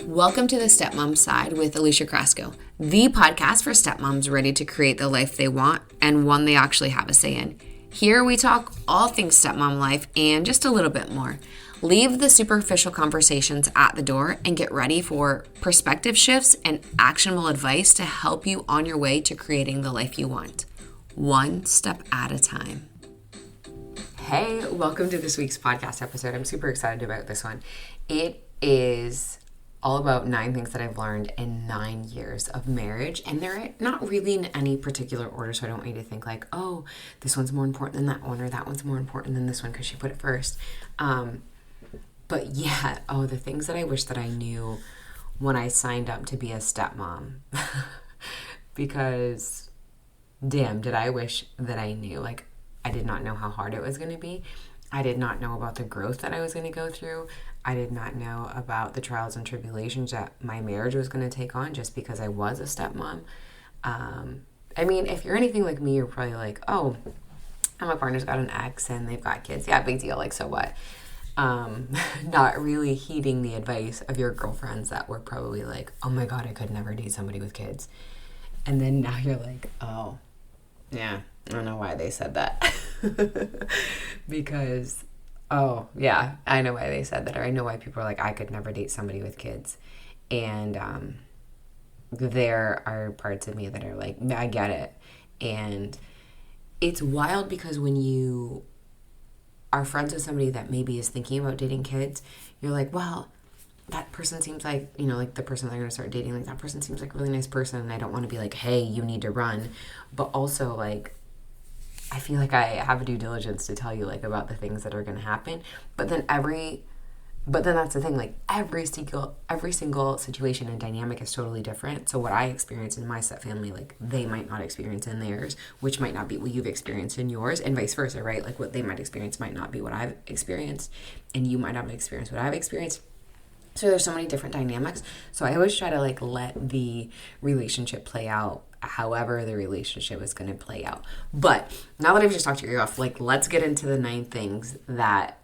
Welcome to the Stepmom Side with Alicia Crasco, the podcast for stepmoms ready to create the life they want and one they actually have a say in. Here we talk all things stepmom life and just a little bit more. Leave the superficial conversations at the door and get ready for perspective shifts and actionable advice to help you on your way to creating the life you want, one step at a time. Hey, welcome to this week's podcast episode. I'm super excited about this one. It is all about 9 things that I've learned in 9 years of marriage. And they're not really in any particular order, so I don't want you to think like, oh, this one's more important than that one, or that one's more important than this one because she put it first. But yeah, the things that I wish that I knew when I signed up to be a stepmom. Because, damn, did I wish that I knew. Like, I did not know how hard it was going to be. I did not know about the growth that I was going to go through. I did not know about the trials and tribulations that my marriage was going to take on just because I was a stepmom. I mean, if you're anything like me, you're probably like, oh, my partner's got an ex and they've got kids. Yeah, big deal. Like, so what? Not really heeding the advice of your girlfriends that were probably like, oh my God, I could never date somebody with kids. And then now you're like, oh, yeah, I don't know why they said that. Because, oh, yeah, I know why they said that. Or I know why people are like, I could never date somebody with kids. And there are parts of me that are like, I get it. And it's wild because when you are friends with somebody that maybe is thinking about dating kids, you're like, well, that person seems like, like the person that I'm going to start dating, like that person seems like a really nice person. And I don't want to be like, hey, you need to run. But also like, I feel like I have a due diligence to tell you like about the things that are going to happen. But then that's the thing, like every single situation and dynamic is totally different. So what I experience in my step family, like they might not experience in theirs, which might not be what you've experienced in yours, and vice versa, right? Like what they might experience might not be what I've experienced, and you might not experience what I've experienced. So there's so many different dynamics. So I always try to like let the relationship play out however the relationship is going to play out. But now that I've just talked your ear off, like let's get into the 9 things that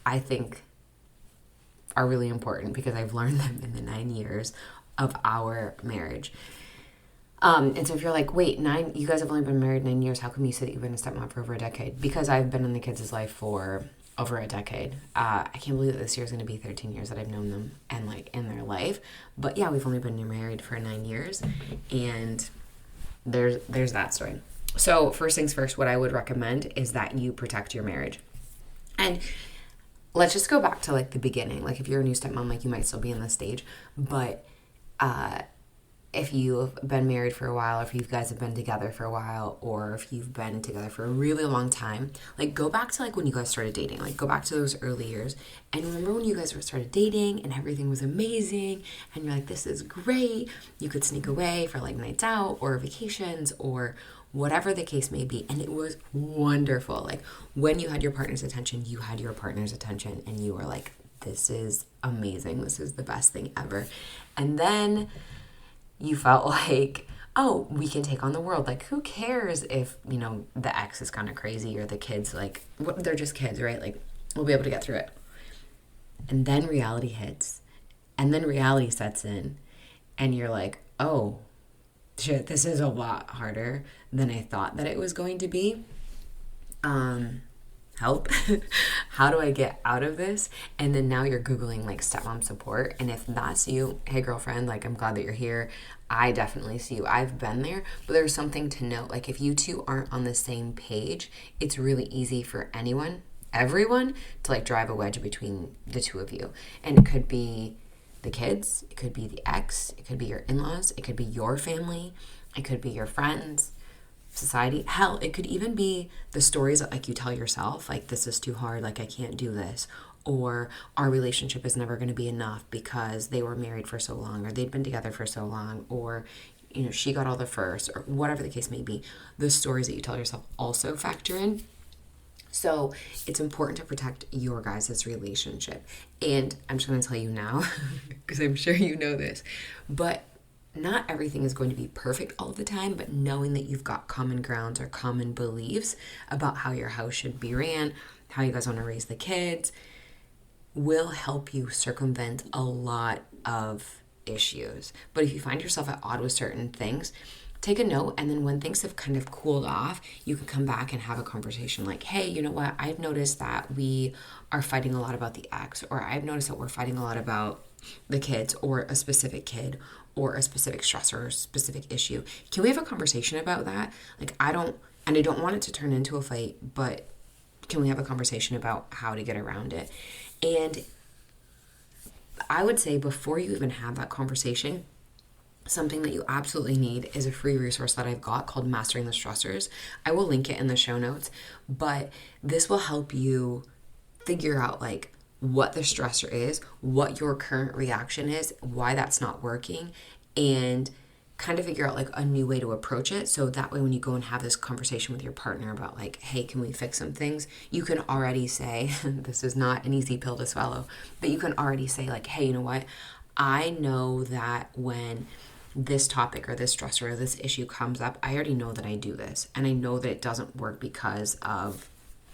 I think are really important because I've learned them in the 9 years of our marriage. And so if you're like, wait, you guys have only been married 9 years, how come you said that you've been a stepmom for over a decade? Because I've been in the kids' life for over a decade. I can't believe that this year is going to be 13 years that I've known them and like in their life. But yeah, we've only been married for 9 years, and there's that story. So first things first, what I would recommend is that you protect your marriage. And let's just go back to like the beginning. Like if you're a new stepmom, like you might still be in this stage, but if you've been married for a while, if you guys have been together for a while, or if you've been together for a really long time, like go back to like when you guys started dating, like go back to those early years and remember when you guys started dating and everything was amazing and you're like, this is great. You could sneak away for like nights out or vacations or whatever the case may be. And it was wonderful. Like when you had your partner's attention, you had your partner's attention and you were like, this is amazing. This is the best thing ever. And then you felt like, oh, we can take on the world. Like, who cares if, the ex is kind of crazy or the kids, like, they're just kids, right? Like, we'll be able to get through it. And then reality hits. And then reality sets in. And you're like, oh, shit, this is a lot harder than I thought that it was going to be. Help. How do I get out of this? And then now you're Googling like stepmom support. And if that's you, hey girlfriend, like I'm glad that you're here. I definitely see you. I've been there, but there's something to note. Like if you two aren't on the same page, it's really easy for everyone to like drive a wedge between the two of you. And it could be the kids, it could be the ex, it could be your in-laws, it could be your family, it could be your friends, society. Hell, it could even be the stories that like you tell yourself, like this is too hard, like I can't do this, or our relationship is never going to be enough because they were married for so long or they'd been together for so long, or she got all the first, or whatever the case may be. The stories that you tell yourself also factor in. So it's important to protect your guys' relationship. And I'm just going to tell you now because I'm sure you know this, but not everything is going to be perfect all the time, but knowing that you've got common grounds or common beliefs about how your house should be ran, how you guys want to raise the kids, will help you circumvent a lot of issues. But if you find yourself at odds with certain things, take a note, and then when things have kind of cooled off, you can come back and have a conversation like, hey, you know what? I've noticed that we are fighting a lot about the ex, or I've noticed that we're fighting a lot about the kids or a specific kid or a specific stressor or a specific issue. Can we have a conversation about that? Like, I don't want it to turn into a fight, but can we have a conversation about how to get around it? And I would say before you even have that conversation, something that you absolutely need is a free resource that I've got called Mastering the Stressors. I will link it in the show notes, but this will help you figure out like what the stressor is, what your current reaction is, why that's not working, and kind of figure out like a new way to approach it. So that way when you go and have this conversation with your partner about like, hey, can we fix some things? You can already say, this is not an easy pill to swallow, but you can already say like, hey, you know what? I know that when this topic or this stressor or this issue comes up, I already know that I do this. And I know that it doesn't work because of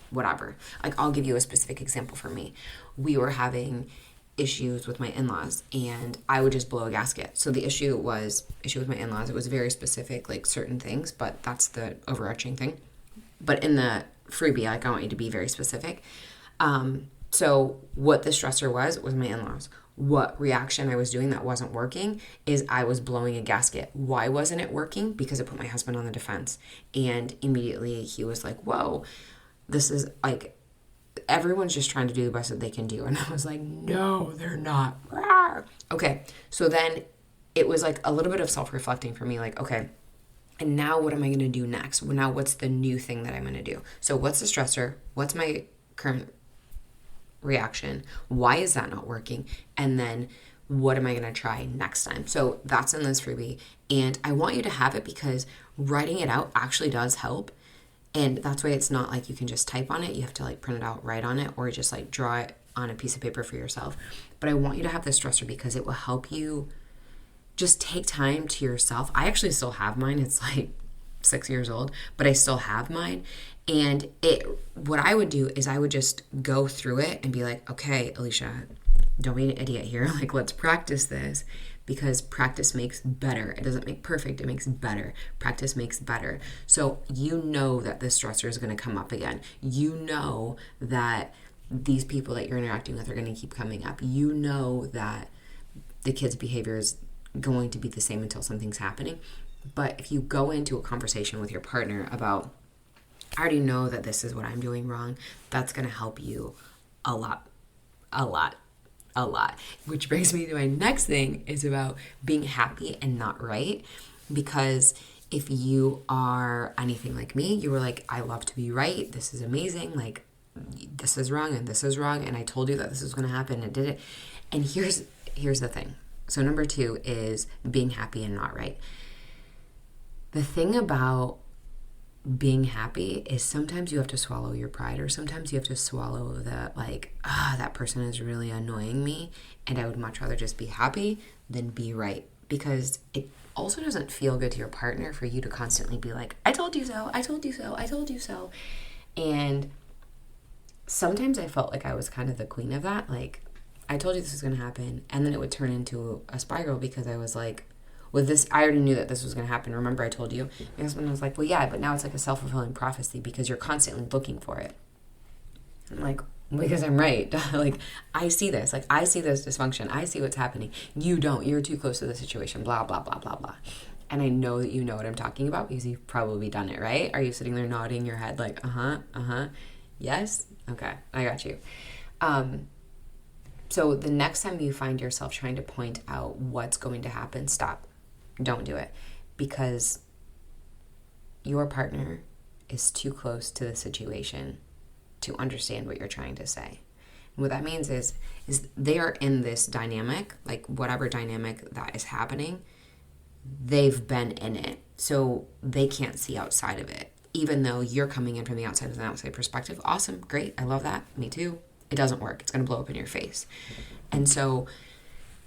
whatever. Like, I'll give you a specific example for me. We were having issues with my in-laws and I would just blow a gasket. So the issue with my in-laws. It was very specific, like certain things, but that's the overarching thing. But in the freebie, like I want you to be very specific. So what the stressor was my in-laws. What reaction I was doing that wasn't working is I was blowing a gasket. Why wasn't it working? Because it put my husband on the defense. And immediately he was like, whoa, this is like, everyone's just trying to do the best that they can do. And I was like, no, they're not. Okay. So then it was like a little bit of self-reflecting for me. Like, okay, and now what am I going to do next? Well, now what's the new thing that I'm going to do? So what's the stressor? What's my current reaction? Why is that not working? And then what am I going to try next time? So that's in this freebie. And I want you to have it because writing it out actually does help. And that's why it's not like you can just type on it. You have to like print it out, write on it, or just like draw it on a piece of paper for yourself. But I want you to have this stressor because it will help you just take time to yourself. I actually still have mine. It's like 6 years old, but I still have mine. And what I would do is I would just go through it and be like, okay, Alicia, don't be an idiot here. Like, let's practice this. Because practice makes better. It doesn't make perfect, it makes better. Practice makes better. So you know that this stressor is going to come up again. You know that these people that you're interacting with are going to keep coming up. You know that the kid's behavior is going to be the same until something's happening. But if you go into a conversation with your partner about, I already know that this is what I'm doing wrong, that's going to help you a lot. Which brings me to my next thing is about being happy and not right. Because if you are anything like me, you were like, I love to be right. This is amazing. Like, this is wrong and this is wrong. And I told you that this was going to happen and it did it. And here's the thing. So number 2 is being happy and not right. The thing about being happy is sometimes you have to swallow your pride, or sometimes you have to swallow that like, that person is really annoying me and I would much rather just be happy than be right. Because it also doesn't feel good to your partner for you to constantly be like, I told you so, I told you so, I told you so. And sometimes I felt like I was kind of the queen of that. Like, I told you this was going to happen. And then it would turn into a spiral because I was like, with this, I already knew that this was going to happen. Remember I told you? My husband was like, well, yeah, but now it's like a self-fulfilling prophecy because you're constantly looking for it. I'm like, because I'm right. Like, I see this. Like, I see this dysfunction. I see what's happening. You don't. You're too close to the situation. Blah, blah, blah, blah, blah. And I know that you know what I'm talking about because you've probably done it, right? Are you sitting there nodding your head like, yes? Okay, I got you. So the next time you find yourself trying to point out what's going to happen, stop. Don't do it, because your partner is too close to the situation to understand what you're trying to say. And what that means is they are in this dynamic, like whatever dynamic that is happening, they've been in it. So they can't see outside of it. Even though you're coming in from the outside with an outside perspective. Awesome, great, I love that, me too. It doesn't work. It's going to blow up in your face. And so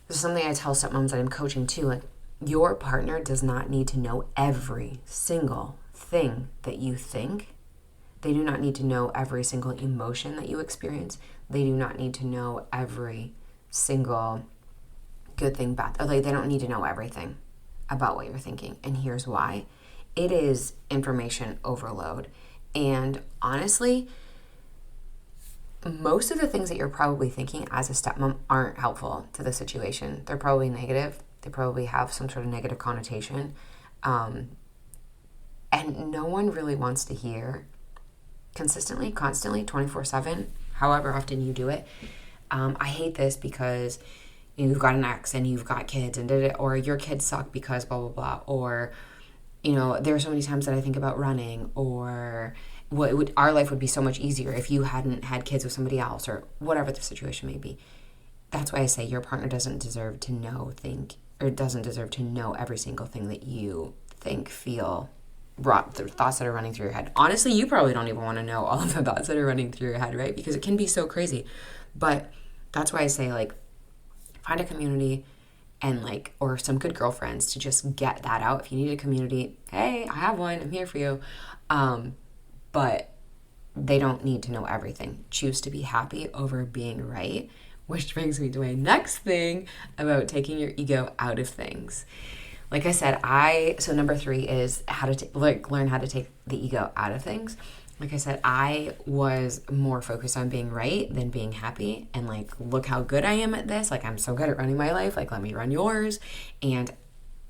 this is something I tell stepmoms that I'm coaching too, like, your partner does not need to know every single thing that you think. They do not need to know every single emotion that you experience. They do not need to know every single good thing, bad. Like, they don't need to know everything about what you're thinking. And here's why. It is information overload. And honestly, most of the things that you're probably thinking as a stepmom aren't helpful to the situation. They're probably negative. They probably have some sort of negative connotation. And no one really wants to hear consistently, constantly, 24/7, however often you do it. I hate this because you've got an ex and you've got kids and or your kids suck because blah, blah, blah. Or, there are so many times that I think about running, or our life would be so much easier if you hadn't had kids with somebody else, or whatever the situation may be. That's why I say your partner doesn't deserve to doesn't deserve to know every single thing that you think, feel, the thoughts that are running through your head. Honestly, you probably don't even want to know all of the thoughts that are running through your head, right? Because it can be so crazy. But that's why I say, like, find a community and, like, or some good girlfriends to just get that out. If you need a community, hey, I have one. I'm here for you. But they don't need to know everything. Choose to be happy over being right, which brings me to my next thing about taking your ego out of things. Like I said, so number 3 is how to learn how to take the ego out of things. Like I said, I was more focused on being right than being happy. And, like, look how good I am at this. Like, I'm so good at running my life. Like, let me run yours. And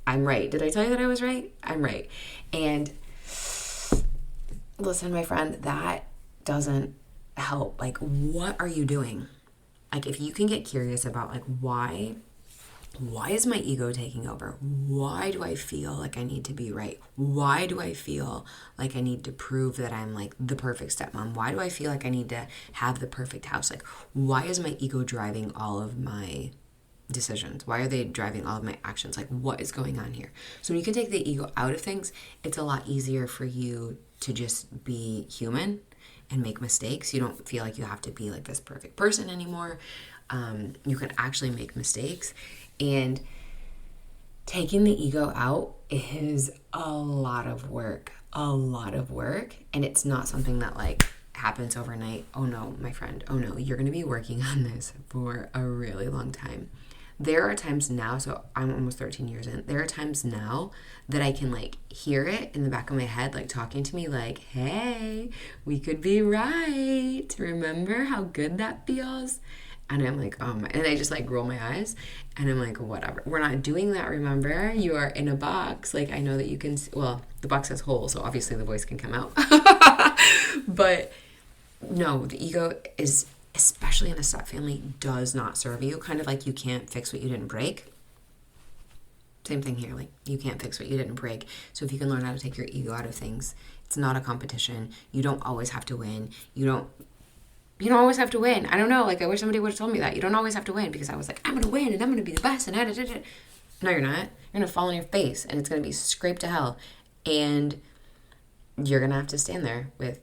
I'm right. Did I tell you that I was right? I'm right. And listen, my friend, that doesn't help. Like, what are you doing? Like, if you can get curious about, like, why is my ego taking over? Why do I feel like I need to be right? Why do I feel like I need to prove that I'm, like, the perfect stepmom? Why do I feel like I need to have the perfect house? Like, why is my ego driving all of my decisions? Why are they driving all of my actions? Like, what is going on here? So when you can take the ego out of things, it's a lot easier for you to just be human and make mistakes. You don't feel like you have to be, like, this perfect person anymore. You can actually make mistakes. And taking the ego out is a lot of work. And it's not something that, like, happens overnight. Oh no, my friend. Oh no, you're going to be working on this for a really long time. There are times now, so I'm almost 13 years in, there are times now that I can, like, hear it in the back of my head, like, talking to me, like, hey, we could be right. Remember how good that feels? And I'm like, oh my, and I just, like, roll my eyes and I'm like, whatever. We're not doing that, remember? You are in a box. Like, I know that you can, well, the box has holes, so obviously the voice can come out. But no, the ego is, especially in a step family, does not serve you. Kind of like you can't fix what you didn't break. Same thing here. Like, you can't fix what you didn't break. So if you can learn how to take your ego out of things, it's not a competition. You don't always have to win. You don't always have to win. I don't know. Like, I wish somebody would have told me that. You don't always have to win, because I was like, I'm going to win and I'm going to be the best. And no, you're not. You're going to fall on your face and it's going to be scraped to hell. And you're going to have to stand there with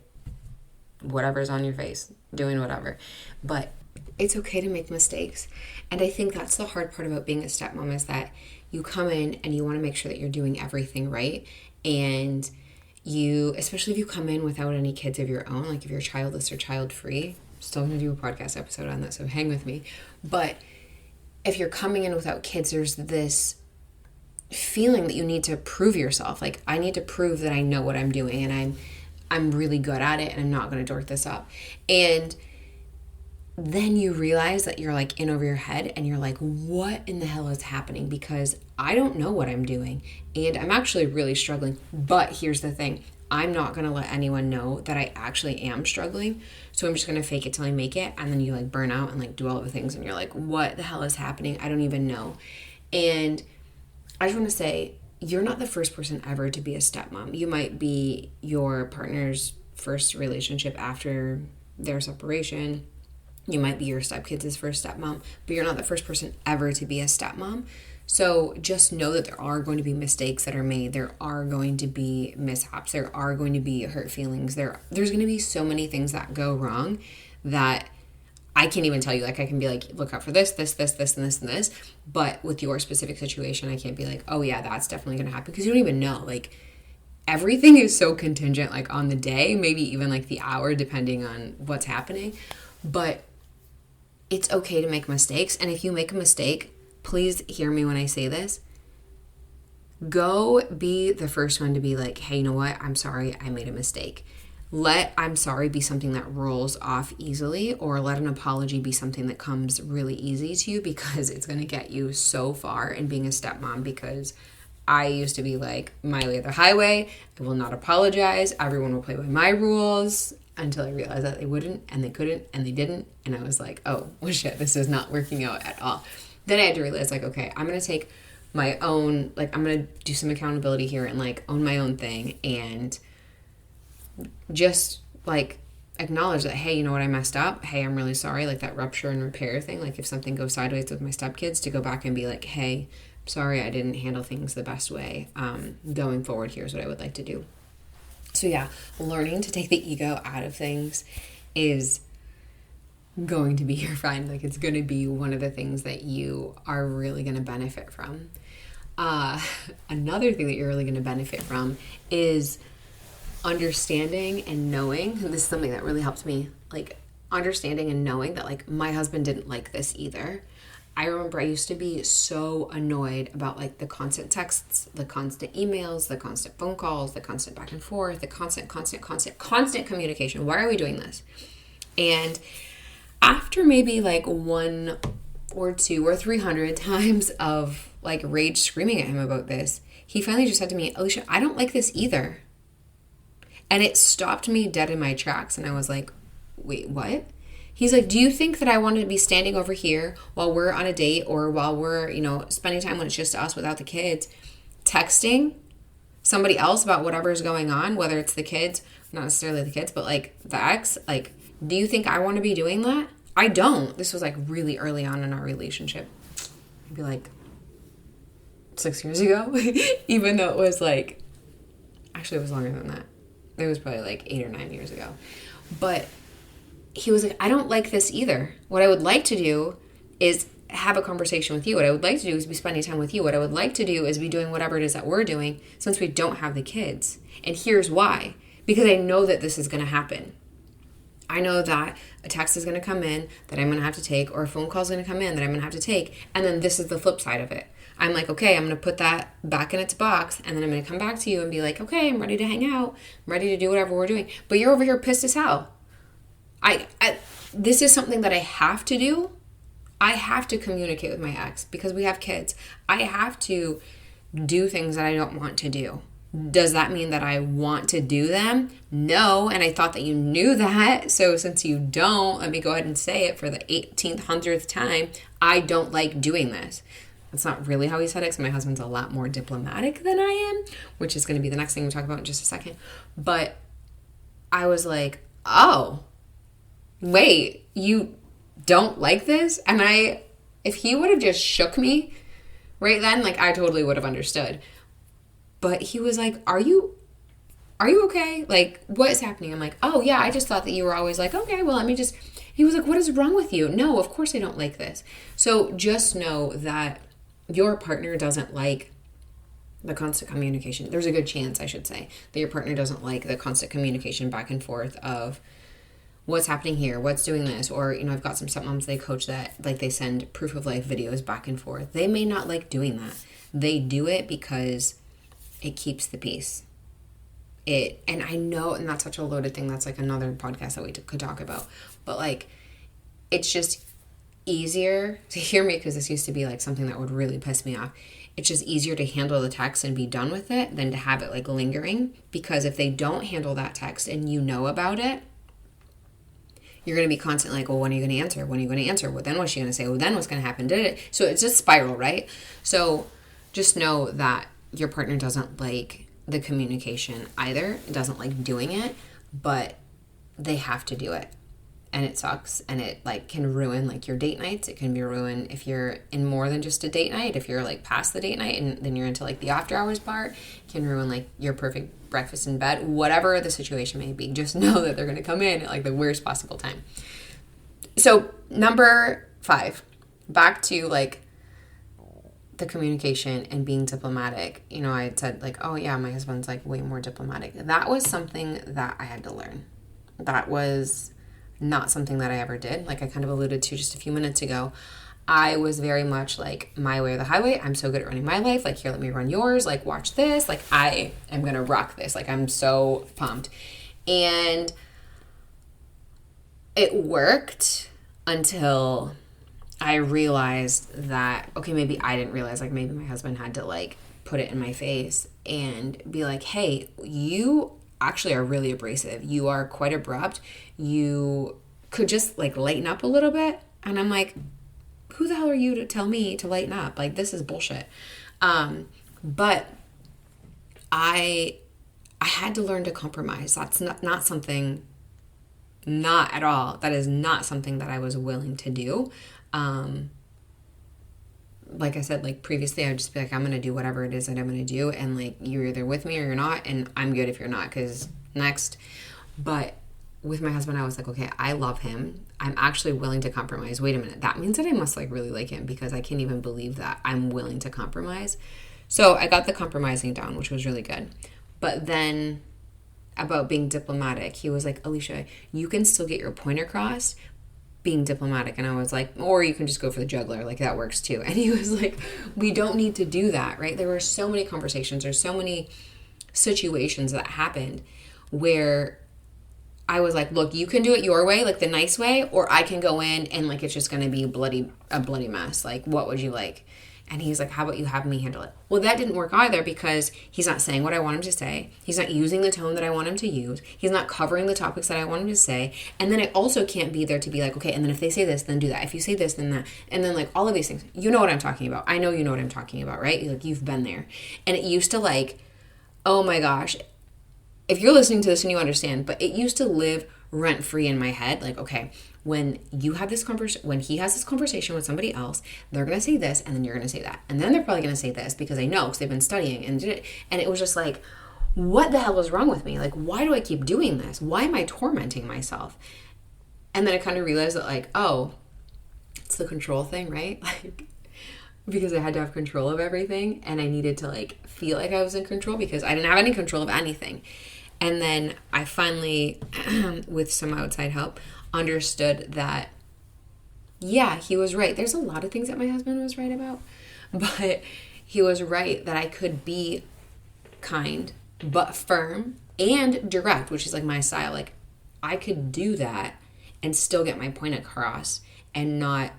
whatever's on your face, doing whatever. But it's okay to make mistakes. And I think that's the hard part about being a stepmom, is that you come in and you want to make sure that you're doing everything right. And especially if you come in without any kids of your own, like if you're childless or child-free, still going to do a podcast episode on that, so hang with me. But if you're coming in without kids, there's this feeling that you need to prove yourself. Like, I need to prove that I know what I'm doing and I'm really good at it and I'm not going to dork this up. And then you realize that you're, like, in over your head and you're like, what in the hell is happening? Because I don't know what I'm doing and I'm actually really struggling. But here's the thing. I'm not going to let anyone know that I actually am struggling. So I'm just going to fake it till I make it. And then you, like, burn out and, like, do all of the things and you're like, what the hell is happening? I don't even know. And I just want to say, you're not the first person ever to be a stepmom. You might be your partner's first relationship after their separation. You might be your stepkids' first stepmom, but you're not the first person ever to be a stepmom. So just know that there are going to be mistakes that are made. There are going to be mishaps. There are going to be hurt feelings. There's going to be so many things that go wrong that I can't even tell you. Like, I can be like, look out for this, and this. But with your specific situation, I can't be like, oh yeah, that's definitely going to happen, because you don't even know. Like, everything is so contingent, like, on the day, maybe even, like, the hour, depending on what's happening. But it's okay to make mistakes. And if you make a mistake, please hear me when I say this. Go be the first one to be like, hey, you know what? I'm sorry, I made a mistake. Let I'm sorry be something that rolls off easily, or let an apology be something that comes really easy to you, because it's going to get you so far in being a stepmom. Because I used to be like, my way or the highway. I will not apologize. Everyone will play by my rules, until I realized that they wouldn't, and they couldn't, and they didn't. And I was like, oh, well, shit, this is not working out at all. Then I had to realize, like, okay, I'm going to take my own, like, I'm going to do some accountability here and, like, own my own thing, and just, like, acknowledge that, hey, you know what, I messed up. Hey, I'm really sorry. Like, that rupture and repair thing, like, if something goes sideways with my stepkids, to go back and be like, hey, sorry, I didn't handle things the best way. Going forward, here's what I would like to do. So yeah, learning to take the ego out of things is going to be your friend. Like, it's going to be one of the things that you are really going to benefit from. Another thing that you're really going to benefit from is understanding and knowing. This is something that really helped me, like, understanding and knowing that, like, my husband didn't like this either. I remember I used to be so annoyed about, like, the constant texts, the constant emails, the constant phone calls, the constant back and forth, the constant communication. Why are we doing this? And after maybe like 1 or 2 or 300 times of, like, rage screaming at him about this, he finally just said to me, Alicia, I don't like this either. And it stopped me dead in my tracks. And I was like, wait, what? He's like, do you think that I want to be standing over here while we're on a date, or while we're, you know, spending time when it's just us without the kids, texting somebody else about whatever is going on, whether it's the kids, not necessarily the kids, but, like, the ex? Like, do you think I want to be doing that? I don't. This was, like, really early on in our relationship. Maybe, like, 6 years ago. Even though it was, like, actually it was longer than that. It was probably, like, 8 or 9 years ago. But he was like, I don't like this either. What I would like to do is have a conversation with you. What I would like to do is be spending time with you. What I would like to do is be doing whatever it is that we're doing, since we don't have the kids. And here's why. Because I know that this is going to happen. I know that a text is going to come in that I'm going to have to take, or a phone call is going to come in that I'm going to have to take. And then this is the flip side of it. I'm like, okay, I'm going to put that back in its box, and then I'm going to come back to you and be like, okay, I'm ready to hang out. I'm ready to do whatever we're doing. But you're over here pissed as hell. This is something that I have to do. I have to communicate with my ex because we have kids. I have to do things that I don't want to do. Does that mean that I want to do them? No, and I thought that you knew that. So since you don't, let me go ahead and say it for the 18th, 100th time. I don't like doing this. That's not really how he said it, because my husband's a lot more diplomatic than I am, which is going to be the next thing we talk about in just a second. But I was like, oh, wait, you don't like this? And if he would have just shook me right then, like, I totally would have understood. But he was like, are you okay? Like, what is happening? I'm like, oh yeah, I just thought that you were always like, okay, well, he was like, what is wrong with you? No, of course I don't like this. So just know that your partner doesn't like the constant communication. There's a good chance, I should say, that your partner doesn't like the constant communication back and forth of what's happening here, what's doing this. Or, you know, I've got some stepmoms they coach that, like, they send proof of life videos back and forth. They may not like doing that. They do it because it keeps the peace. And I know, and that's such a loaded thing. That's like another podcast that we could talk about. But, like, it's just easier to hear me, because this used to be like something that would really piss me off. It's just easier to handle the text and be done with it than to have it, like, lingering. Because if they don't handle that text and you know about it, you're going to be constantly like, well, when are you going to answer? When are you going to answer? Well, then what's she going to say? Well, then what's going to happen? So it's just spiral, right? So just know that your partner doesn't like the communication either. It doesn't like doing it, but they have to do it. And it sucks, and it, like, can ruin, like, your date nights. It can be ruined if you're in more than just a date night. If you're, like, past the date night and then you're into, like, the after hours part, it can ruin, like, your perfect breakfast in bed. Whatever the situation may be, just know that they're going to come in at, like, the worst possible time. So number 5, back to, like, the communication and being diplomatic. You know, I had said, like, oh yeah, my husband's, like, way more diplomatic. That was something that I had to learn. That was not something that I ever did. Like I kind of alluded to just a few minutes ago, I was very much like my way or the highway. I'm so good at running my life. Like, here, let me run yours. Like, watch this. Like, I am going to rock this. Like, I'm so pumped. And it worked until I realized that, okay, maybe I didn't realize, like, maybe my husband had to, like, put it in my face and be like, hey, you actually are really abrasive. You are quite abrupt. You could just, like, lighten up a little bit. And I'm like, who the hell are you to tell me to lighten up? Like, this is bullshit. But I had to learn to compromise. That's not something, not at all. That is not something that I was willing to do. Like I said, like previously, I would just be like, I'm going to do whatever it is that I'm going to do. And like, you're either with me or you're not. And I'm good if you're not, because next. But with my husband, I was like, okay, I love him. I'm actually willing to compromise. Wait a minute. That means that I must like really like him, because I can't even believe that I'm willing to compromise. So I got the compromising down, which was really good. But then about being diplomatic, he was like, Alicia, you can still get your point across being diplomatic. And I was like, or you can just go for the juggler. Like, that works too. And he was like, we don't need to do that, right? There were so many conversations. There's so many situations that happened where I was like, look, you can do it your way, like the nice way, or I can go in and like, it's just going to be a bloody mess. Like, what would you like? And he's like, how about you have me handle it? Well, that didn't work either, because he's not saying what I want him to say. He's not using the tone that I want him to use. He's not covering the topics that I want him to say. And then I also can't be there to be like, okay, and then if they say this, then do that. If you say this, then that. And then like all of these things. You know what I'm talking about. I know you know what I'm talking about, right? Like, you've been there. And it used to like, oh my gosh, if you're listening to this and you understand, but it used to live rent-free in my head. Like, okay, when you have this when he has this conversation with somebody else, they're going to say this, and then you're going to say that. And then they're probably going to say this, because I know, because they've been studying and did it. And it was just like, what the hell is wrong with me? Like, why do I keep doing this? Why am I tormenting myself? And then I kind of realized that like, oh, it's the control thing, right? Like, because I had to have control of everything, and I needed to like feel like I was in control, because I didn't have any control of anything. And then I finally, with some outside help, understood that, yeah, he was right. There's a lot of things that my husband was right about, but he was right that I could be kind, but firm and direct, which is like my style. Like, I could do that and still get my point across and not,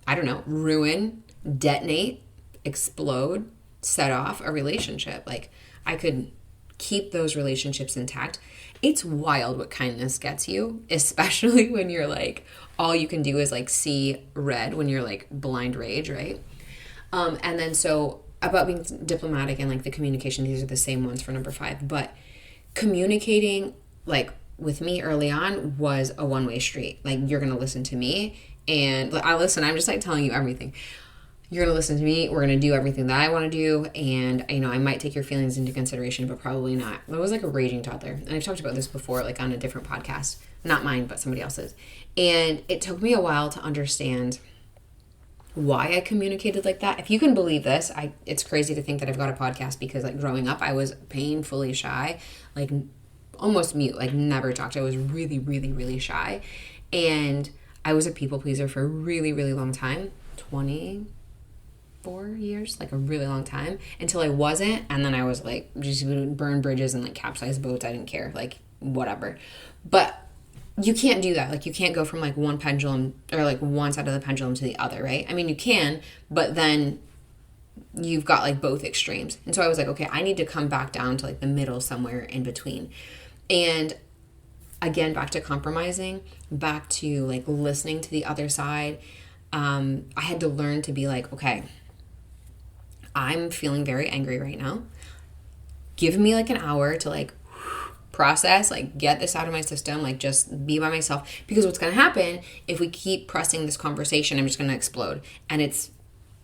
I don't know, ruin, detonate, explode, set off a relationship. Like, I could keep those relationships intact. It's wild what kindness gets you, especially when you're like, all you can do is like see red, when you're like blind rage, right? And then so about being diplomatic and like the communication, these are the same ones for number 5, but communicating like with me early on was a one-way street. Like, you're going to listen to me, and like, I'm just like telling you everything. You're going to listen to me. We're going to do everything that I want to do. And, you know, I might take your feelings into consideration, but probably not. I was like a raging toddler. And I've talked about this before, like on a different podcast. Not mine, but somebody else's. And it took me a while to understand why I communicated like that. If you can believe this, it's crazy to think that I've got a podcast, because like growing up, I was painfully shy, like almost mute, like never talked. I was really, really, really shy. And I was a people pleaser for a really, really long time, 24 years, like a really long time, until I wasn't. And then I was like, just burn bridges and like capsize boats. I didn't care, like whatever. But you can't do that. Like, you can't go from like one pendulum, or like one side of the pendulum to the other, right? I mean, you can, but then you've got like both extremes. And so I was like, okay, I need to come back down to like the middle, somewhere in between. And again, back to compromising, back to like listening to the other side. I had to learn to be like, okay, I'm feeling very angry right now. Give me like an hour to like process, like get this out of my system, like just be by myself. Because what's going to happen if we keep pressing this conversation, I'm just going to explode. And it's,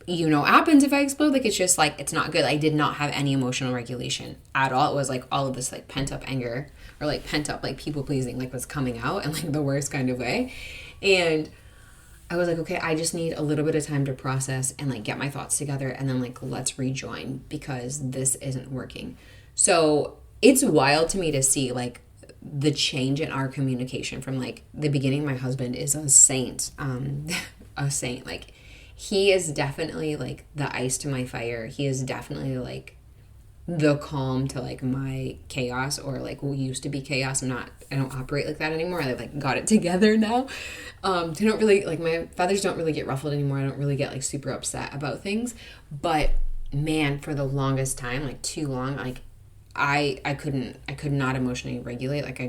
you know, what happens if I explode. Like, it's just like, it's not good. I did not have any emotional regulation at all. It was like all of this like pent up anger, or like pent up like people pleasing, like was coming out in like the worst kind of way. And I was like, okay, I just need a little bit of time to process and like get my thoughts together, and then like let's rejoin, because this isn't working. So it's wild to me to see like the change in our communication from like the beginning. My husband is a saint, a saint. Like, he is definitely like the ice to my fire. He is definitely like the calm to like my chaos, or like what used to be chaos. I don't operate like that anymore. I like got it together now. They don't really like, my feathers don't really get ruffled anymore. I don't really get like super upset about things. But man, for the longest time, like too long, like I could not emotionally regulate. Like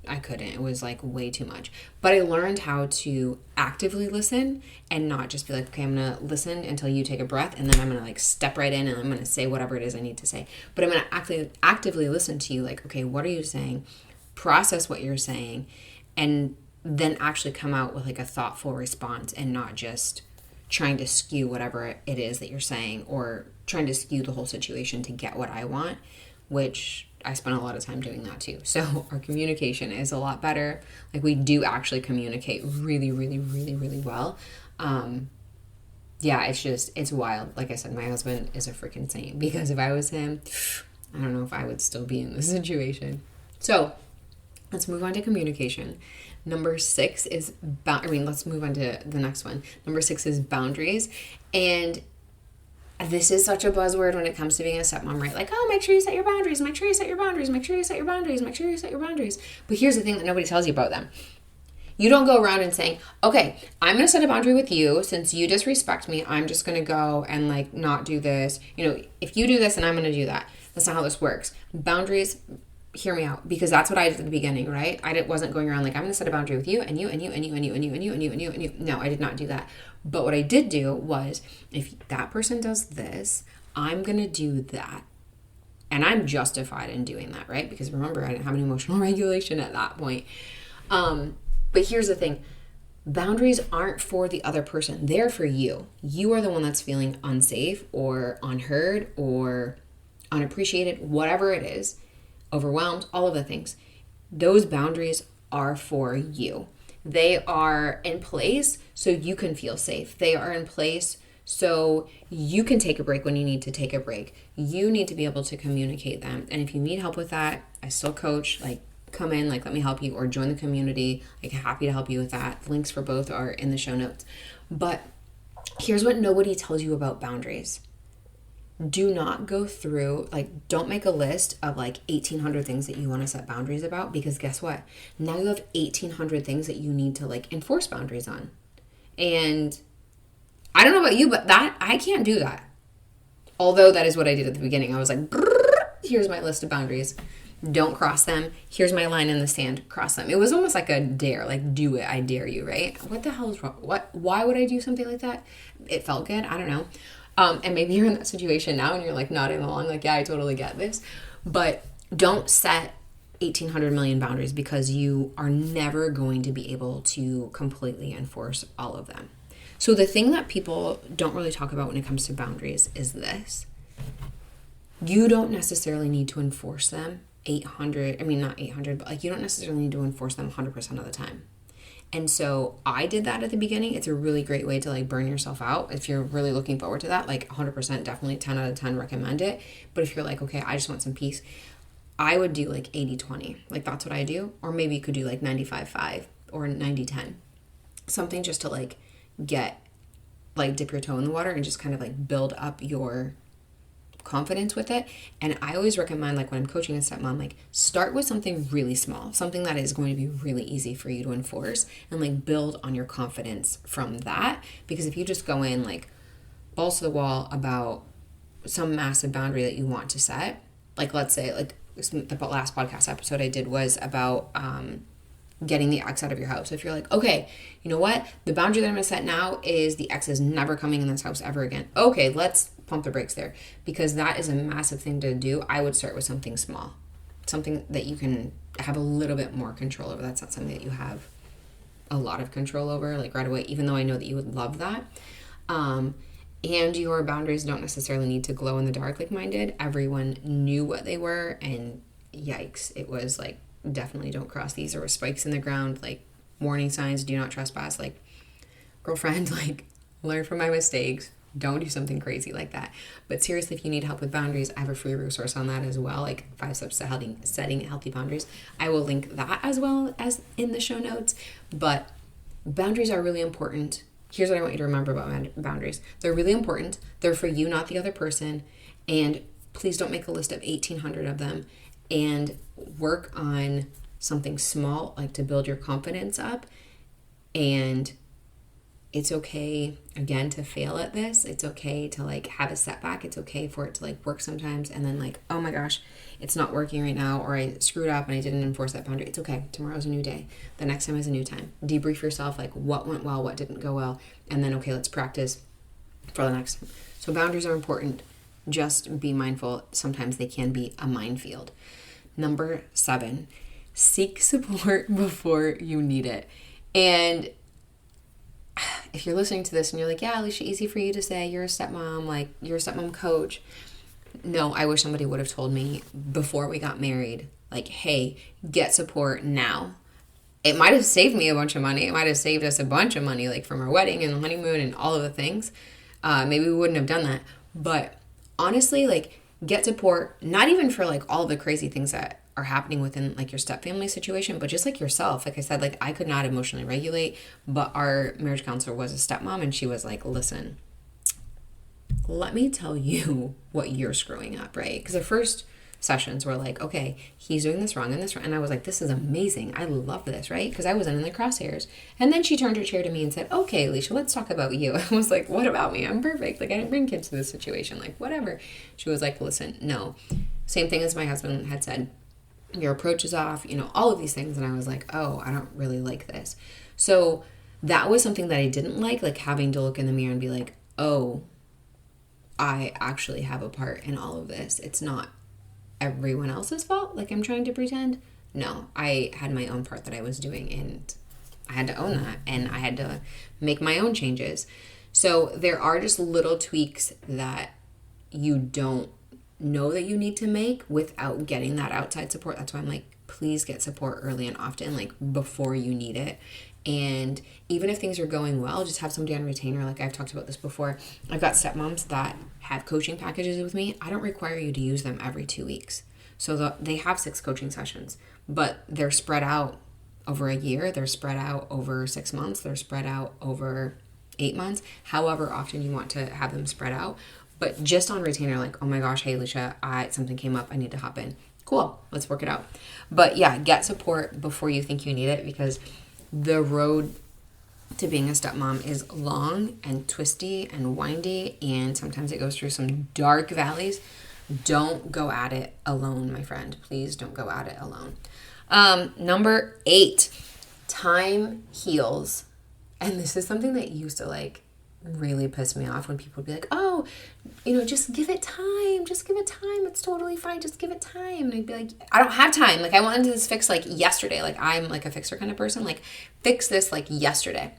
I couldn't. It was like way too much. But I learned how to actively listen and not just be like, okay, I'm going to listen until you take a breath, and then I'm going to like step right in and I'm going to say whatever it is I need to say. But I'm going to actively listen to you. Like, okay, what are you saying? Process what you're saying, and then actually come out with like a thoughtful response, and not just trying to skew whatever it is that you're saying, or trying to skew the whole situation to get what I want, which I spent a lot of time doing that too. So our communication is a lot better. Like, we do actually communicate really, really, really, really well. Yeah, it's wild. Like I said, my husband is a freaking saint, because if I was him, I don't know if I would still be in this situation. So let's move on to communication. Number 6 is, let's move on to the next one. Number 6 is boundaries. And this is such a buzzword when it comes to being a stepmom, right? Like, oh, make sure you set your boundaries, make sure you set your boundaries, make sure you set your boundaries, make sure you set your boundaries. But here's the thing that nobody tells you about them. You don't go around and saying, okay, I'm going to set a boundary with you. Since you disrespect me, I'm just going to go and like not do this. You know, if you do this, and I'm going to do that. That's not how this works. Boundaries, hear me out, because that's what I did at the beginning, right? Wasn't going around like, I'm going to set a boundary with you and you and you and you and you and you and you and you and you and you. No, I did not do that. But what I did do was, if that person does this, I'm going to do that. And I'm justified in doing that, right? Because remember, I didn't have any emotional regulation at that point. But here's the thing. Boundaries aren't for the other person. They're for you. You are the one that's feeling unsafe or unheard or unappreciated, whatever it is, overwhelmed, all of the things. Those boundaries are for you. They are in place so you can feel safe. They are in place so you can take a break when you need to take a break. You need to be able to communicate them. And if you need help with that, I still coach. Like, come in, like, let me help you, or join the community. Like, happy to help you with that. The links for both are in the show notes. But here's what nobody tells you about boundaries. Do not go through, like, don't make a list of like 1,800 things that you want to set boundaries about, because guess what? Now you have 1,800 things that you need to like enforce boundaries on. And I don't know about you, but I can't do that. Although that is what I did at the beginning. I was like, here's my list of boundaries. Don't cross them. Here's my line in the sand. Cross them. It was almost like a dare, like, do it. I dare you, right? What the hell is wrong? Why would I do something like that? It felt good. I don't know. And maybe you're in that situation now and you're like nodding along like, yeah, I totally get this. But don't set 1,800 million boundaries, because you are never going to be able to completely enforce all of them. So the thing that people don't really talk about when it comes to boundaries is this. You don't necessarily need to enforce them not 800, but like, you don't necessarily need to enforce them 100% of the time. And so I did that at the beginning. It's a really great way to like burn yourself out. If you're really looking forward to that, like 100%, definitely 10 out of 10 recommend it. But if you're like, okay, I just want some peace, I would do like 80-20. Like, that's what I do. Or maybe you could do like 95-5 or 90-10. Something just to like dip your toe in the water and just kind of like build up your confidence with it. And I always recommend, like, when I'm coaching a stepmom, like, start with something really small, something that is going to be really easy for you to enforce, and like build on your confidence from that. Because if you just go in like balls to the wall about some massive boundary that you want to set, like, let's say, like, the last podcast episode I did was about getting the ex out of your house. If you're like, okay, you know what, the boundary that I'm going to set now is the ex is never coming in this house ever again. Okay, let's pump the brakes there, because that is a massive thing to do. I would start with something small, something that you can have a little bit more control over. That's not something that you have a lot of control over, like, right away, even though I know that you would love that. And your boundaries don't necessarily need to glow in the dark like mine did. Everyone knew what they were, and yikes, it was like, definitely don't cross these. There were spikes in the ground, like warning signs, do not trespass. Like, girlfriend, like, learn from my mistakes, Don't do something crazy like that. But seriously, if you need help with boundaries, I have a free resource on that as well, like 5 steps to setting healthy boundaries. I will link that as well as in the show notes. But boundaries are really important. Here's what I want you to remember about boundaries. They're really important. They're for you, not the other person. And please don't make a list of 1,800 of them. And work on something small, like to build your confidence up. And it's okay, again, to fail at this. It's okay to like have a setback. It's okay for it to like work sometimes and then like, oh my gosh, it's not working right now, or I screwed up and I didn't enforce that boundary. It's okay. Tomorrow's a new day. The next time is a new time. Debrief yourself, like what went well, what didn't go well, and then okay, let's practice for the next time. So boundaries are important. Just be mindful. Sometimes they can be a minefield. Number 7, seek support before you need it. And if you're listening to this and you're like, yeah, Alicia, easy for you to say, you're a stepmom, like you're a stepmom coach. No, I wish somebody would have told me before we got married, like, hey, get support now. It might have saved me a bunch of money. It might have saved us a bunch of money, like from our wedding and the honeymoon and all of the things. Maybe we wouldn't have done that. But honestly, like, get support, not even for like all the crazy things that are happening within like your stepfamily situation, but just like yourself. Like I said, like I could not emotionally regulate, but our marriage counselor was a stepmom, and she was like, listen, let me tell you what you're screwing up, right? Because the first sessions were like, okay, he's doing this wrong and this wrong. And I was like, this is amazing. I love this, right? Because I wasn't in the crosshairs. And then she turned her chair to me and said, okay, Alicia, let's talk about you. I was like, what about me? I'm perfect. Like I didn't bring kids to this situation. Like whatever. She was like, listen, no. Same thing as my husband had said. Your approach is off, all of these things. And I was like, oh, I don't really like this. So that was something that I didn't like having to look in the mirror and be like, oh, I actually have a part in all of this. It's not everyone else's fault, like I'm trying to pretend. No, I had my own part that I was doing, and I had to own that, and I had to make my own changes. So there are just little tweaks that you don't know that you need to make without getting that outside support. That's why I'm like, please get support early and often, like before you need it. And even if things are going well, just have somebody on retainer. Like I've talked about this before. I've got stepmoms that have coaching packages with me. I don't require you to use them every 2 weeks. So they have 6 coaching sessions, but they're spread out over a year. They're spread out over 6 months. They're spread out over 8 months, however often you want to have them spread out. But just on retainer, like, oh my gosh, hey, Alicia, something came up. I need to hop in. Cool. Let's work it out. But yeah, get support before you think you need it, because the road to being a stepmom is long and twisty and windy, and sometimes it goes through some dark valleys. Don't go at it alone, my friend. Please don't go at it alone. Number 8, time heals. And this is something that used to like really piss me off when people would be like, oh, just give it time. Just give it time. It's totally fine. Just give it time. And I'd be like, I don't have time. Like I wanted this fixed like yesterday. Like I'm like a fixer kind of person. Like fix this like yesterday.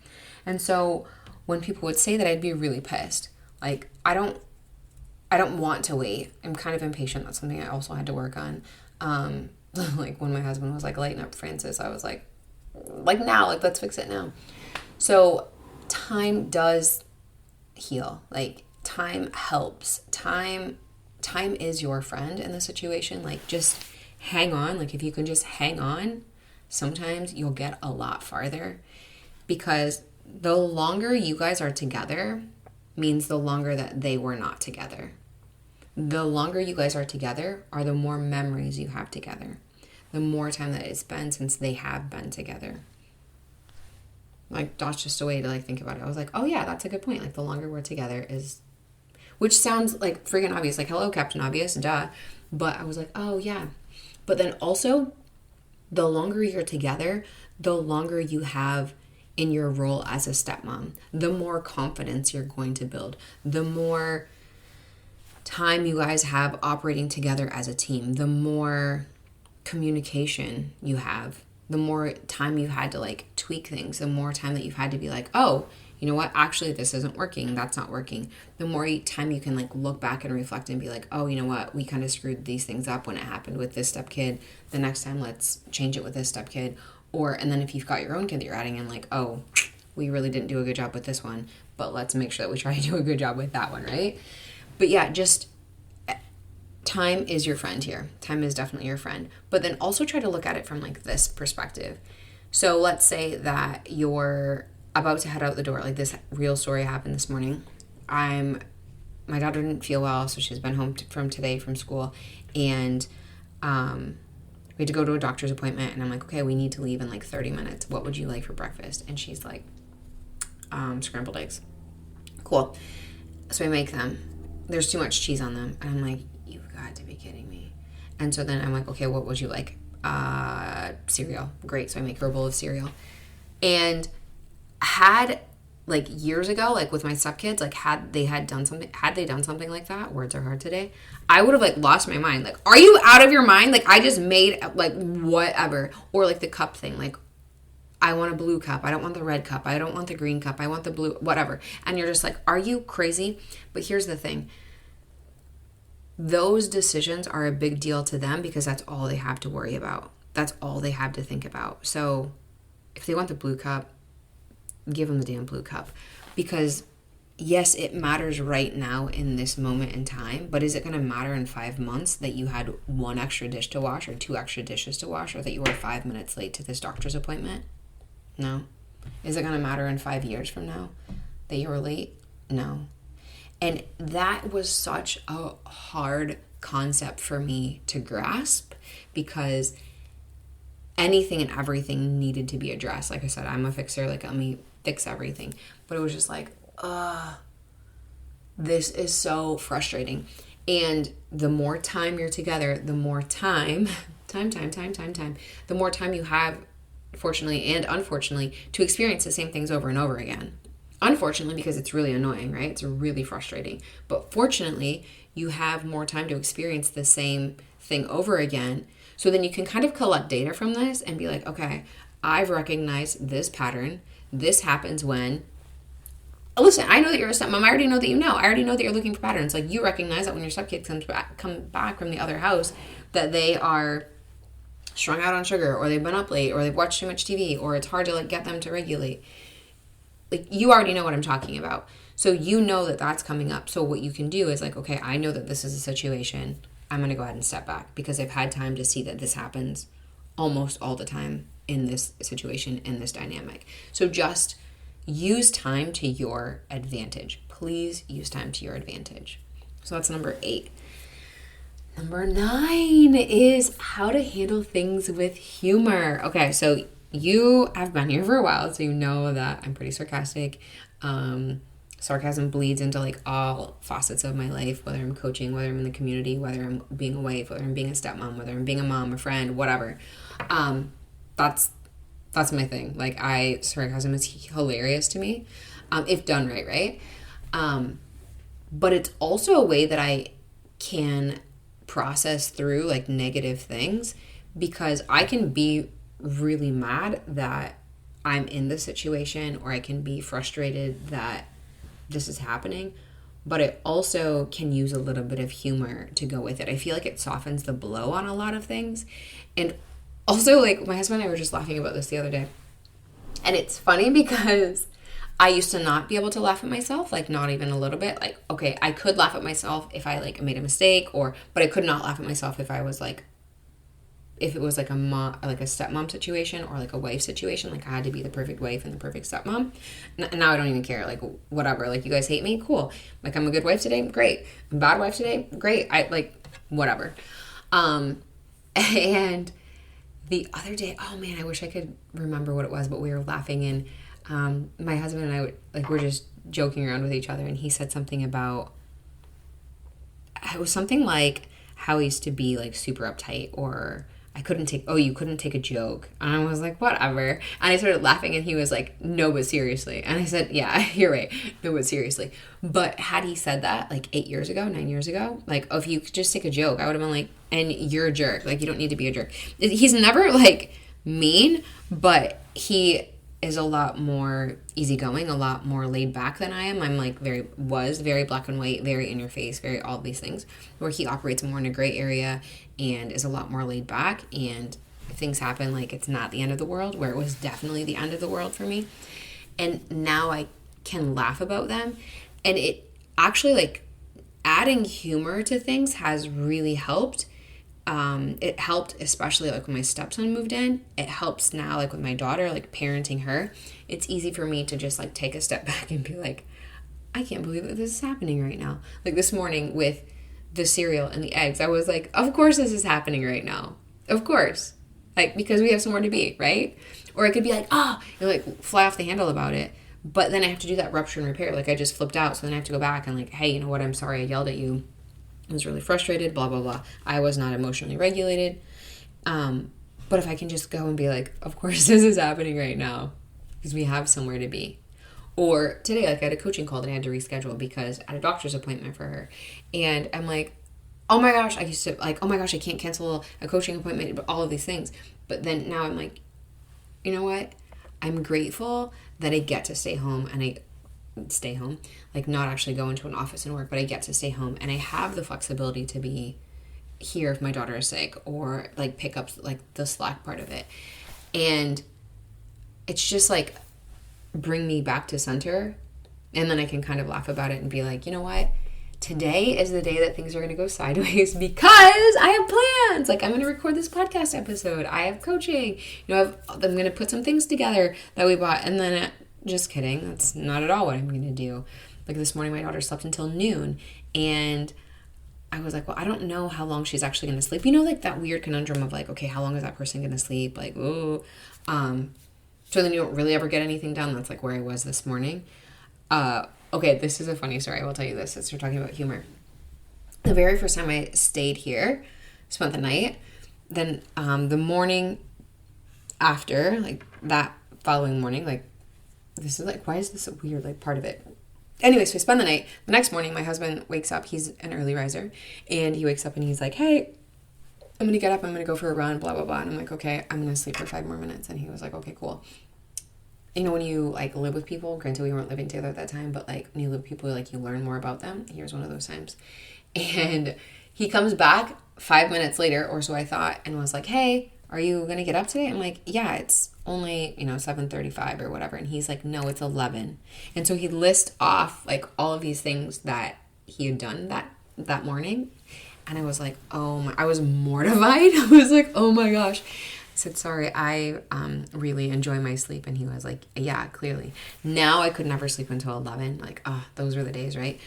And so when people would say that, I'd be really pissed. Like I don't want to wait. I'm kind of impatient. That's something I also had to work on. Like when my husband was like, lighten up, Francis, I was like now, like let's fix it now. So time does heal. Like time helps. Time is your friend in the situation. Like just hang on. Like if you can just hang on, sometimes you'll get a lot farther, because the longer you guys are together means the longer that they were not together. The longer you guys are together are the more memories you have together. The more time that it's been since they have been together. Like, that's just a way to, like, think about it. I was like, oh, yeah, that's a good point. Like, the longer we're together is... Which sounds, like, freaking obvious. Like, hello, Captain Obvious, duh. But I was like, oh, yeah. But then also, the longer you're together, the longer you have in your role as a stepmom. The more confidence you're going to build. The more time you guys have operating together as a team. The more communication you have. The more time you've had to like tweak things, the more time that you've had to be like, oh, you know what? Actually, this isn't working. That's not working. The more time you can like look back and reflect and be like, oh, you know what? We kind of screwed these things up when it happened with this stepkid. The next time, let's change it with this stepkid. And then if you've got your own kid that you're adding in, like, oh, we really didn't do a good job with this one. but let's make sure that we try to do a good job with that one, right? But yeah, just time is your friend here. Time is definitely your friend. But then also try to look at it from like this perspective. So let's say that you're about to head out the door. Like this real story happened this morning. My daughter didn't feel well, so she's been home from today from school, and we had to go to a doctor's appointment, and I'm like, okay, we need to leave in like 30 minutes. What would you like for breakfast? And she's like, scrambled eggs. Cool. So I make them. There's too much cheese on them. And I'm like, you've got to be kidding me. And so then I'm like, okay, what would you like? Cereal. Great. So I make her a bowl of cereal. And had like years ago, like with my stepkids, like had they done something like that, words are hard today, I would have like lost my mind. Like, are you out of your mind? Like I just made like whatever. Or like the cup thing. Like, I want a blue cup. I don't want the red cup. I don't want the green cup. I want the blue, whatever. And you're just like, are you crazy? But here's the thing. Those decisions are a big deal to them because that's all they have to worry about. That's all they have to think about. So if they want the blue cup, give them the damn blue cup. Because yes, it matters right now in this moment in time, but is it going to matter in 5 months that you had 1 extra dish to wash or 2 extra dishes to wash, or that you were 5 minutes late to this doctor's appointment? No. Is it going to matter in 5 years from now that you were late? No. And that was such a hard concept for me to grasp because anything and everything needed to be addressed. Like I said, I'm a fixer. Like, let me fix everything. But it was just like, this is so frustrating. And the more time you're together, the more the more time you have, fortunately and unfortunately, to experience the same things over and over again. Unfortunately, because it's really annoying, right? It's really frustrating. But fortunately, you have more time to experience the same thing over again. So then you can kind of collect data from this and be like, okay, I've recognized this pattern. This happens when... Listen, I know that you're a stepmom. I already know that you know. I already know that you're looking for patterns. Like, you recognize that when your stepkids come back from the other house, that they are strung out on sugar, or they've been up late, or they've watched too much TV, or it's hard to like get them to regulate. Like, you already know what I'm talking about. So you know that that's coming up. So what you can do is like, okay, I know that this is a situation. I'm going to go ahead and step back because I've had time to see that this happens almost all the time in this situation, in this dynamic. So just use time to your advantage. Please use time to your advantage. So that's number 8. Number 9 is how to handle things with humor. Okay, so you have been here for a while, so you know that I'm pretty sarcastic. Sarcasm bleeds into like all facets of my life, whether I'm coaching, whether I'm in the community, whether I'm being a wife, whether I'm being a stepmom, whether I'm being a mom, a friend, whatever. That's my thing. Like, sarcasm is hilarious to me, if done right? But it's also a way that I can process through like negative things, because I can be really mad that I'm in this situation, or I can be frustrated that this is happening, but I also can use a little bit of humor to go with it. I feel like it softens the blow on a lot of things. And also, like, my husband and I were just laughing about this the other day, and it's funny because I used to not be able to laugh at myself, like not even a little bit. Like, okay, I could laugh at myself if I like made a mistake, but I could not laugh at myself if I was like, if it was like a stepmom situation or like a wife situation. Like, I had to be the perfect wife and the perfect stepmom. Now I don't even care. Like, whatever. Like, you guys hate me? Cool. Like, I'm a good wife today? Great. I'm a bad wife today? Great. I like, whatever. And the other day, oh man, I wish I could remember what it was, but we were laughing, and my husband and I were just joking around with each other, and he said something about, it was something like how he used to be like super uptight, or you couldn't take a joke. And I was like, whatever. And I started laughing, and he was like, no, but seriously. And I said, yeah, you're right. No, but seriously. But had he said that like 9 years ago, like, if you could just take a joke, I would have been like, and you're a jerk. Like, you don't need to be a jerk. He's never like mean, but he is a lot more easygoing, a lot more laid back than I am. I'm like very black and white, very in your face, very all these things, where he operates more in a gray area and is a lot more laid back. And if things happen, like, it's not the end of the world, where it was definitely the end of the world for me. And now I can laugh about them. And it actually, like, adding humor to things has really helped. It helped especially like when my stepson moved in. It helps now like with my daughter, like parenting her. It's easy for me to just like take a step back and be like, I can't believe that this is happening right now. Like this morning with the cereal and the eggs, I was like, of course this is happening right now. Of course. Like, because we have somewhere to be, right? Or I could be like, and like fly off the handle about it. But then I have to do that rupture and repair. Like I just flipped out. So then I have to go back and like, hey, you know what? I'm sorry I yelled at you. I was really frustrated, blah, blah, blah. I was not emotionally regulated. But if I can just go and be like, of course this is happening right now because we have somewhere to be. Or today, like I had a coaching call that I had to reschedule because I had a doctor's appointment for her. And I'm like, oh my gosh, I used to like, oh my gosh, I can't cancel a coaching appointment, but all of these things. But then now I'm like, you know what? I'm grateful that I get to stay home like not actually go into an office and work, but I get to stay home and I have the flexibility to be here if my daughter is sick or like pick up like the slack part of it. And it's just like bring me back to center, and then I can kind of laugh about it and be like, you know what? Today is the day that things are going to go sideways because I have plans. Like I'm going to record this podcast episode. I have coaching. You know, I'm going to put some things together that we bought, and then just kidding. That's not at all what I'm going to do. Like this morning, my daughter slept until noon, and I was like, well, I don't know how long she's actually going to sleep. You know, like that weird conundrum of like, okay, how long is that person going to sleep? Like, ooh. So then you don't really ever get anything done. That's like where I was this morning. Okay, this is a funny story. I will tell you this since we're talking about humor. The very first time I stayed here, spent the night, then the morning after, like that following morning, like this is like, why is this a weird like part of it? Anyway, so we spend the night. The next morning, my husband wakes up. He's an early riser. And he wakes up and he's like, hey, I'm going to get up. I'm going to go for a run, blah, blah, blah. And I'm like, okay, I'm going to sleep for 5 more minutes. And he was like, okay, cool. You know, when you like live with people, granted we weren't living together at that time, but like when you live with people, like you learn more about them. Here's one of those times. And he comes back 5 minutes later, or so I thought, and was like, hey, are you going to get up today? I'm like, yeah, it's only, 7:35 or whatever. And he's like, no, it's 11. And so he lists off like all of these things that he had done that morning. And I was like, I was mortified. I was like, oh my gosh. I said, sorry, I really enjoy my sleep. And he was like, yeah, clearly. Now I could never sleep until 11. Like, those were the days, right?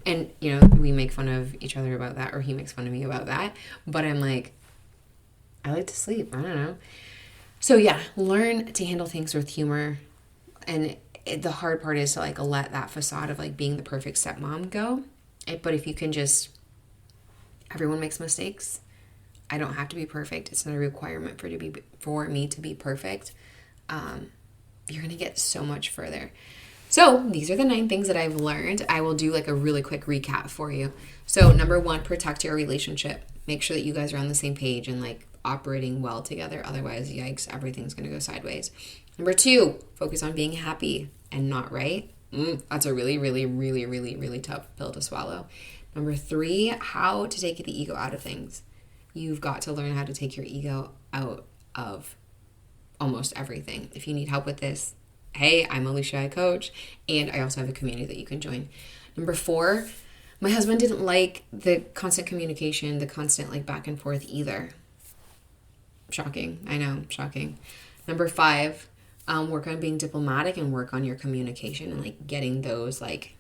And, we make fun of each other about that, or he makes fun of me about that. But I'm like, I like to sleep. I don't know. So yeah, learn to handle things with humor. And the hard part is to like let that facade of like being the perfect stepmom go. But if you can just, everyone makes mistakes. I don't have to be perfect. It's not a requirement for me to be perfect. You're going to get so much further. So these are the 9 things that I've learned. I will do like a really quick recap for you. So number 1, protect your relationship. Make sure that you guys are on the same page and like operating well together. Otherwise, yikes, everything's going to go sideways. Number 2, focus on being happy and not right. That's a really, really, really, really, really tough pill to swallow. Number 3, how to take the ego out of things. You've got to learn how to take your ego out of almost everything. If you need help with this, hey, I'm Alicia, I coach, and I also have a community that you can join. Number 4, my husband didn't like the constant communication, the constant like back and forth either. Shocking. I know, shocking. Number 5, work on being diplomatic and work on your communication and like getting those like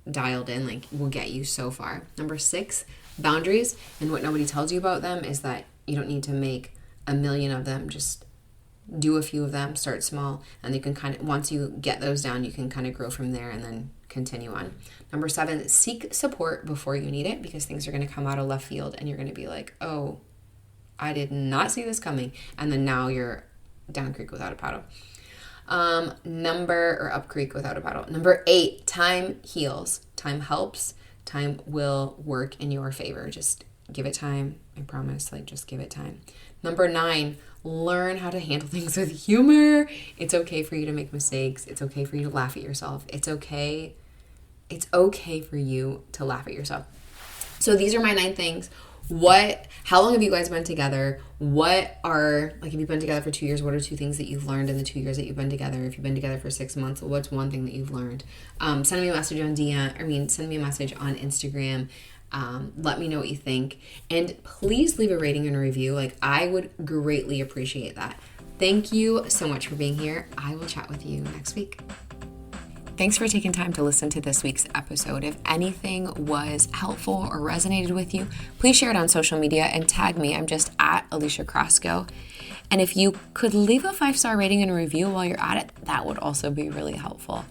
dialed in, like will get you so far. Number 6, boundaries. And what nobody tells you about them is that you don't need to make a million of them. Just do a few of them, start small, and you can kind of, once you get those down, you can kind of grow from there and then continue on. Number 7, seek support before you need it, because things are going to come out of left field and you're going to be like, oh, I did not see this coming. And then now you're down creek without a paddle. Up creek without a paddle. Number 8, time heals. Time helps. Time will work in your favor. Just give it time. I promise. Like, just give it time. Number 9, learn how to handle things with humor. It's okay for you to make mistakes. It's okay for you to laugh at yourself. It's okay for you to laugh at yourself. So these are my 9 things. How long have you guys been together? Have you been together for 2 years? What are 2 things that you've learned in the 2 years that you've been together? If you've been together for 6 months, what's one thing that you've learned? Send me a message on send me a message on Instagram. Let me know what you think. And please leave a rating and a review. Like, I would greatly appreciate that. Thank you so much for being here. I will chat with you next week. Thanks for taking time to listen to this week's episode. If anything was helpful or resonated with you, please share it on social media and tag me. I'm just at Alicia Crosco. And if you could leave a 5-star rating and a review while you're at it, that would also be really helpful.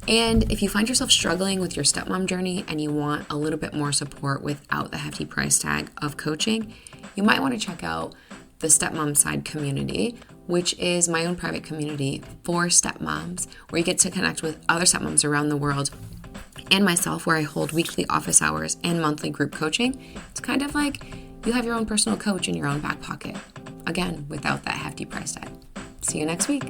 And if you find yourself struggling with your stepmom journey and you want a little bit more support without the hefty price tag of coaching, you might want to check out the Stepmom Side community, which is my own private community for stepmoms, where you get to connect with other stepmoms around the world and myself, where I hold weekly office hours and monthly group coaching. It's kind of like you have your own personal coach in your own back pocket. Again, without that hefty price tag. See you next week.